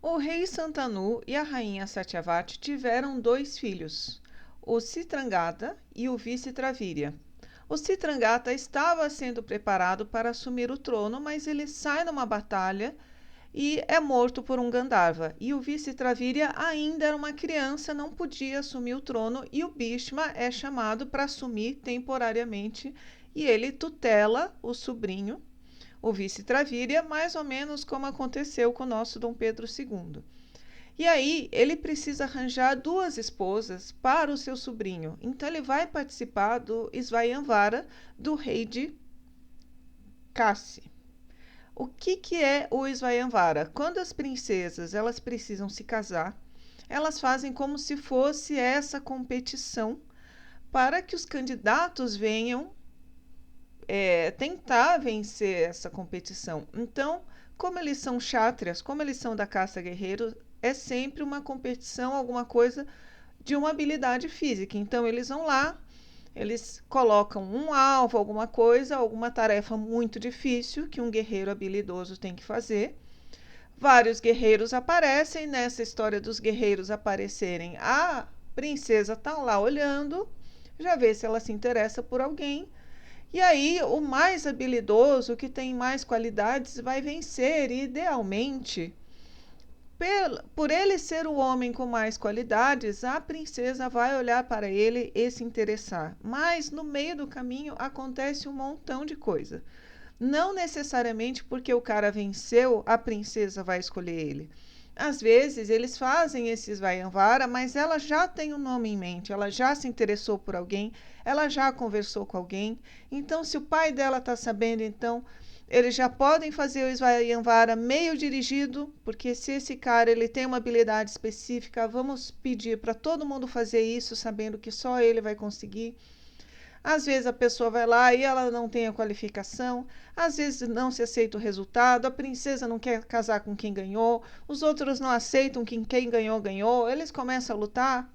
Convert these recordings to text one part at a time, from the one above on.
O rei Santanu e a rainha Satyavati tiveram 2 filhos, o Citrangata e o vice-Travíria. O Citrangata estava sendo preparado para assumir o trono, mas ele sai numa batalha e é morto por um Gandharva. E o vice-Travíria ainda era uma criança, não podia assumir o trono, e o Bhishma é chamado para assumir temporariamente, e ele tutela o sobrinho, o vice-Travíria, mais ou menos como aconteceu com o nosso Dom Pedro II. E aí ele precisa arranjar 2 esposas para o seu sobrinho. Então ele vai participar do Svayamvara do rei de Kasi. O que é o Svayamvara? Quando as princesas elas precisam se casar, elas fazem como se fosse essa competição para que os candidatos venham tentar vencer essa competição. Então, como eles são chátrias, como eles são da caça guerreiro, é sempre uma competição, alguma coisa de uma habilidade física. Então, eles vão lá, eles colocam um alvo, alguma coisa, alguma tarefa muito difícil que um guerreiro habilidoso tem que fazer. Vários guerreiros aparecem. Nessa história dos guerreiros aparecerem, a princesa está lá olhando, já vê se ela se interessa por alguém. E aí, o mais habilidoso, que tem mais qualidades, vai vencer. E, idealmente, por ele ser o homem com mais qualidades, a princesa vai olhar para ele e se interessar. Mas, no meio do caminho, acontece um montão de coisa. Não necessariamente porque o cara venceu, a princesa vai escolher ele. Às vezes, eles fazem esses Svayamvara, mas ela já tem um nome em mente, ela já se interessou por alguém, ela já conversou com alguém. Então, se o pai dela está sabendo, então, eles já podem fazer o Svayamvara meio dirigido, porque se esse cara ele tem uma habilidade específica, vamos pedir para todo mundo fazer isso, sabendo que só ele vai conseguir. Às vezes a pessoa vai lá e ela não tem a qualificação, às vezes não se aceita o resultado, a princesa não quer casar com quem ganhou, os outros não aceitam que quem ganhou, ganhou, eles começam a lutar,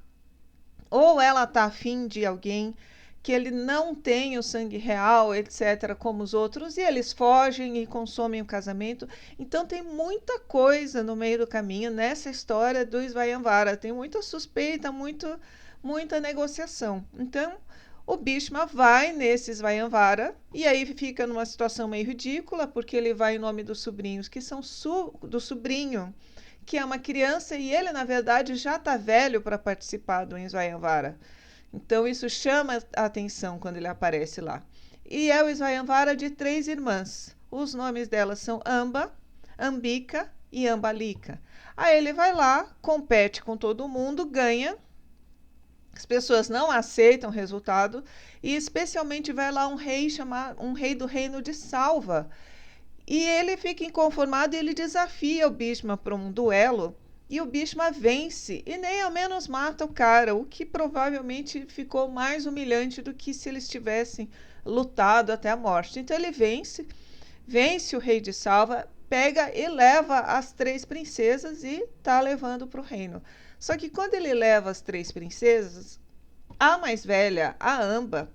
ou ela está afim de alguém que ele não tem o sangue real, etc., como os outros, e eles fogem e consomem o casamento. Então tem muita coisa no meio do caminho nessa história do Svayamvara, tem muita suspeita, muita negociação. Então, o Bhishma vai nesse Svayamvara e aí fica numa situação meio ridícula, porque ele vai em nome dos sobrinhos, que são do sobrinho, que é uma criança, e ele, na verdade, já está velho para participar do Svayamvara. Então, isso chama a atenção quando ele aparece lá. E é o Svayamvara de 3 irmãs. Os nomes delas são Amba, Ambika e Ambalika. Aí ele vai lá, compete com todo mundo, ganha. As pessoas não aceitam o resultado, e especialmente vai lá um rei do reino de Salva. E ele fica inconformado e ele desafia o Bhishma para um duelo. E o Bhishma vence e nem ao menos mata o cara, o que provavelmente ficou mais humilhante do que se eles tivessem lutado até a morte. Então ele vence o rei de Salva, pega e leva as 3 princesas e está levando para o reino. Só que quando ele leva as 3 princesas, a mais velha, a Amba,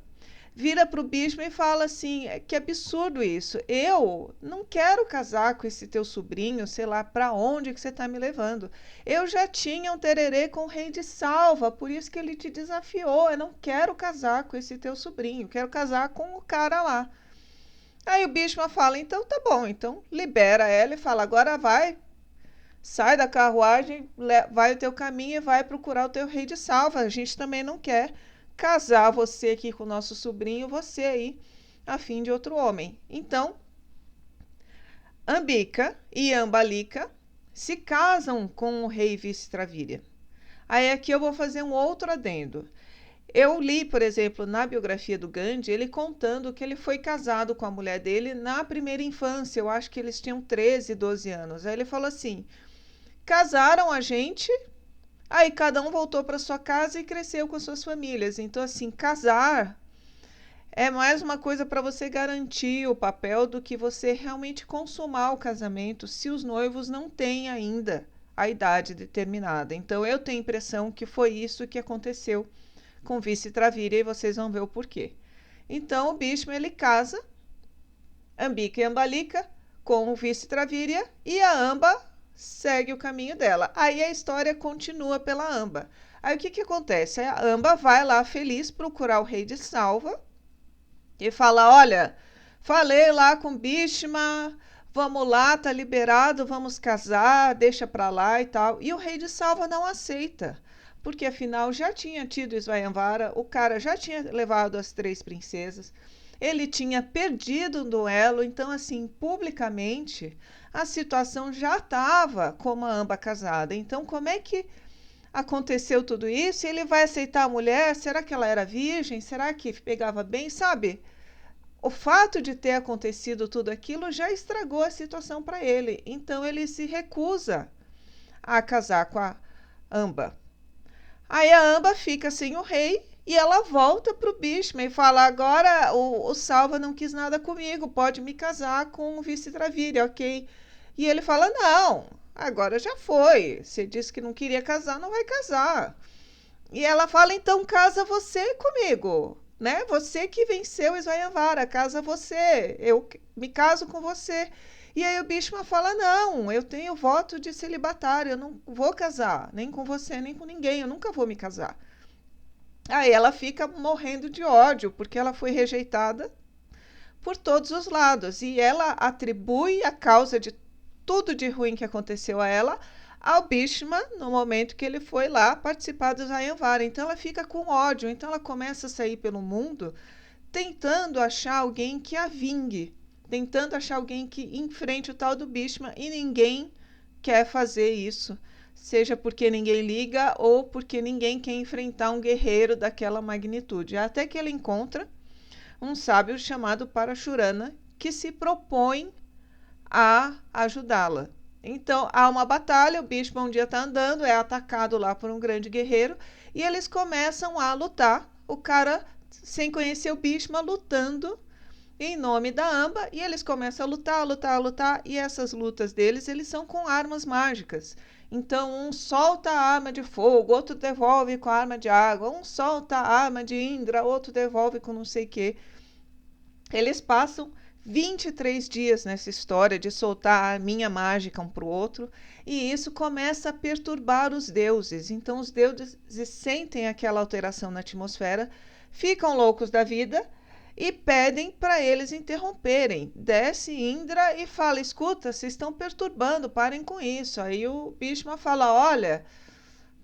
vira para o Bhishma e fala assim: que absurdo isso, eu não quero casar com esse teu sobrinho, sei lá para onde que você está me levando. Eu já tinha um tererê com o rei de Salva, por isso que ele te desafiou. Eu não quero casar com esse teu sobrinho, quero casar com o cara lá. Aí o Bhishma fala: então tá bom, então libera ela e fala: agora vai, sai da carruagem, vai o teu caminho e vai procurar o teu rei de Salva. A gente também não quer casar você aqui com o nosso sobrinho, você aí a fim de outro homem. Então, Ambika e Ambalika se casam com o rei Vistravíria. Aí aqui eu vou fazer um outro adendo. Eu li, por exemplo, na biografia do Gandhi, ele contando que ele foi casado com a mulher dele na primeira infância. Eu acho que eles tinham 13, 12 anos. Aí ele falou assim: casaram a gente, aí cada um voltou para sua casa e cresceu com as suas famílias. Então, assim, casar é mais uma coisa para você garantir o papel do que você realmente consumar o casamento, se os noivos não têm ainda a idade determinada. Então, eu tenho a impressão que foi isso que aconteceu com Vice-Travíria, e vocês vão ver o porquê. Então, o Bhishma, ele casa Ambika e Ambalika com o Vice-Travíria, e a Amba segue o caminho dela. Aí a história continua pela Amba. Aí o que acontece? A Amba vai lá feliz procurar o rei de Salva e fala: olha, falei lá com Bhishma, vamos lá, tá liberado, vamos casar, deixa pra lá e tal. E o rei de Salva não aceita, porque afinal já tinha tido Svayamvara, o cara já tinha levado as 3 princesas, ele tinha perdido um duelo, então assim, publicamente, a situação já estava como a Amba casada. Então como é que aconteceu tudo isso? Ele vai aceitar a mulher? Será que ela era virgem? Será que pegava bem? Sabe? O fato de ter acontecido tudo aquilo já estragou a situação para ele. Então ele se recusa a casar com a Amba. Aí a Amba fica sem o rei e ela volta para o Bhishma e fala: agora o Salva não quis nada comigo, pode me casar com o vice-Dravida, ok? E ele fala: não, agora já foi. Você disse que não queria casar, não vai casar. E ela fala: então casa você comigo, né? Você que venceu Svayamvara, casa você, eu me caso com você. E aí o Bhishma fala: não, eu tenho voto de celibatário, eu não vou casar, nem com você, nem com ninguém, eu nunca vou me casar. Aí ela fica morrendo de ódio, porque ela foi rejeitada por todos os lados. E ela atribui a causa de tudo de ruim que aconteceu a ela ao Bhishma no momento que ele foi lá participar do Svayamvara. Então ela fica com ódio, então ela começa a sair pelo mundo tentando achar alguém que a vingue, tentando achar alguém que enfrente o tal do Bhishma, e ninguém quer fazer isso, seja porque ninguém liga ou porque ninguém quer enfrentar um guerreiro daquela magnitude. Até que ele encontra um sábio chamado Parashurana que se propõe a ajudá-la. Então há uma batalha, o Bhishma um dia está andando, é atacado lá por um grande guerreiro e eles começam a lutar. O cara, sem conhecer o Bhishma, lutando em nome da Amba, e eles começam a lutar, e essas lutas deles, eles são com armas mágicas. Então um solta a arma de fogo, outro devolve com a arma de água, um solta a arma de Indra, outro devolve com não sei o quê. Eles passam 23 dias nessa história de soltar a arminha mágica um para o outro, e isso começa a perturbar os deuses. Então os deuses sentem aquela alteração na atmosfera, ficam loucos da vida e pedem para eles interromperem. Desce Indra e fala: escuta, vocês estão perturbando, parem com isso. Aí o Bhishma fala: olha,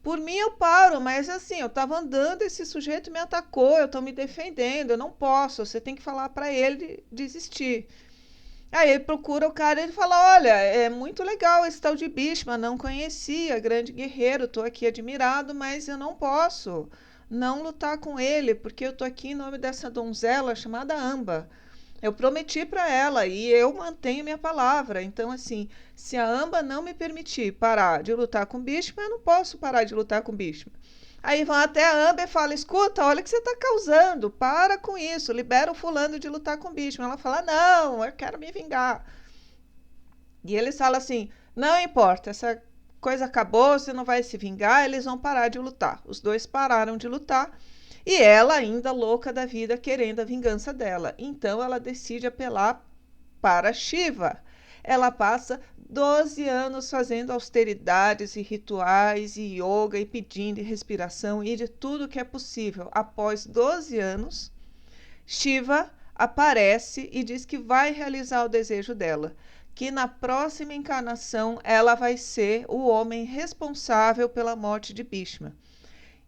por mim eu paro, mas assim, eu estava andando, esse sujeito me atacou, eu estou me defendendo, eu não posso, você tem que falar para ele desistir. Aí ele procura o cara e ele fala: olha, é muito legal esse tal de Bhishma, não conhecia, grande guerreiro, estou aqui admirado, mas eu não posso não lutar com ele, porque eu estou aqui em nome dessa donzela chamada Amba. Eu prometi para ela e eu mantenho minha palavra. Então, assim, se a Amba não me permitir parar de lutar com o Bhishma, eu não posso parar de lutar com o Bhishma. Aí vão até a Amba e falam: escuta, olha o que você está causando, para com isso, libera o fulano de lutar com o Bhishma. Ela fala: não, eu quero me vingar. E eles falam assim: não importa, essa coisa acabou, você não vai se vingar, eles vão parar de lutar. Os dois pararam de lutar. E ela, ainda louca da vida, querendo a vingança dela. Então ela decide apelar para Shiva. Ela passa 12 anos fazendo austeridades e rituais e yoga e pedindo e respiração e de tudo que é possível. Após 12 anos, Shiva aparece e diz que vai realizar o desejo dela, que na próxima encarnação ela vai ser o homem responsável pela morte de Bhishma.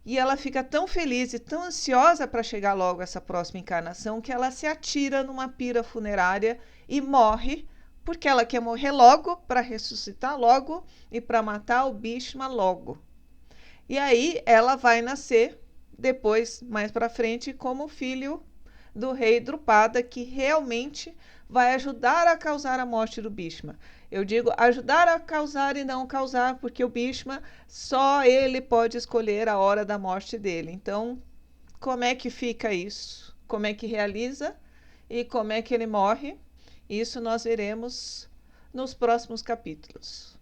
E ela fica tão feliz e tão ansiosa para chegar logo a essa próxima encarnação que ela se atira numa pira funerária e morre, porque ela quer morrer logo, para ressuscitar logo e para matar o Bhishma logo. E aí ela vai nascer depois, mais para frente, como filho do rei Drupada, que realmente vai ajudar a causar a morte do Bhishma. Eu digo ajudar a causar e não causar, porque o Bhishma, só ele pode escolher a hora da morte dele. Então, como é que fica isso? Como é que realiza e como é que ele morre? Isso nós veremos nos próximos capítulos.